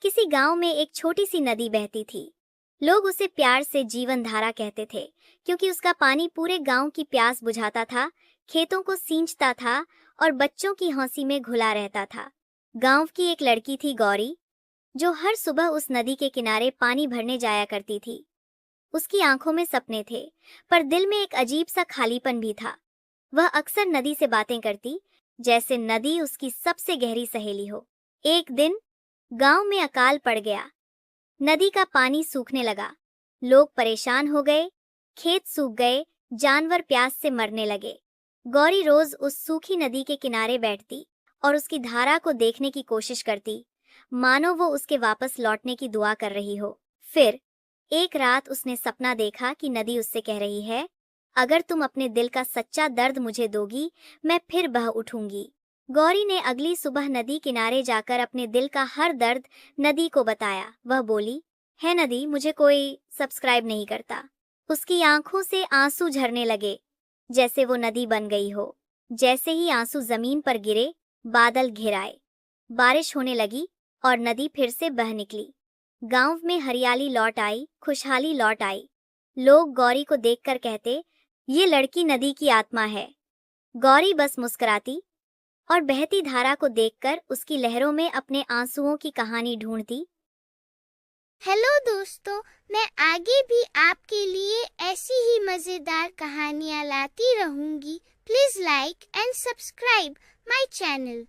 किसी गांव में एक छोटी सी नदी बहती थी। लोग उसे प्यार से जीवन धारा कहते थे, क्योंकि उसका पानी पूरे गांव की प्यास बुझाता था, खेतों को सींचता था और बच्चों की हंसी में घुला रहता था। गांव की एक लड़की थी गौरी, जो हर सुबह उस नदी के किनारे पानी भरने जाया करती थी। उसकी आंखों में सपने थे, पर दिल में एक अजीब सा खालीपन भी था। वह अक्सर नदी से बातें करती, जैसे नदी उसकी सबसे गहरी सहेली हो। एक दिन गांव में अकाल पड़ गया। नदी का पानी सूखने लगा। लोग परेशान हो गए, खेत सूख गए, जानवर प्यास से मरने लगे। गौरी रोज उस सूखी नदी के किनारे बैठती और उसकी धारा को देखने की कोशिश करती, मानो वो उसके वापस लौटने की दुआ कर रही हो। फिर एक रात उसने सपना देखा कि नदी उससे कह रही है, अगर तुम अपने दिल का सच्चा दर्द मुझे दोगी, मैं फिर बह उठूंगी। गौरी ने अगली सुबह नदी किनारे जाकर अपने दिल का हर दर्द नदी को बताया। वह बोली, है नदी, मुझे कोई सब्सक्राइब नहीं करता। उसकी आंखों से आंसू झरने लगे, जैसे वो नदी बन गई हो। जैसे ही आंसू जमीन पर गिरे, बादल घिर आए, बारिश होने लगी और नदी फिर से बह निकली। गांव में हरियाली लौट आई, खुशहाली लौट आई। लोग गौरी को देखकर कहते, ये लड़की नदी की आत्मा है। गौरी बस मुस्कुराती और बहती धारा को देखकर उसकी लहरों में अपने आंसुओं की कहानी ढूंढती। हेलो दोस्तों, मैं आगे भी आपके लिए ऐसी ही मजेदार कहानियाँ लाती रहूंगी। Please like and subscribe my channel.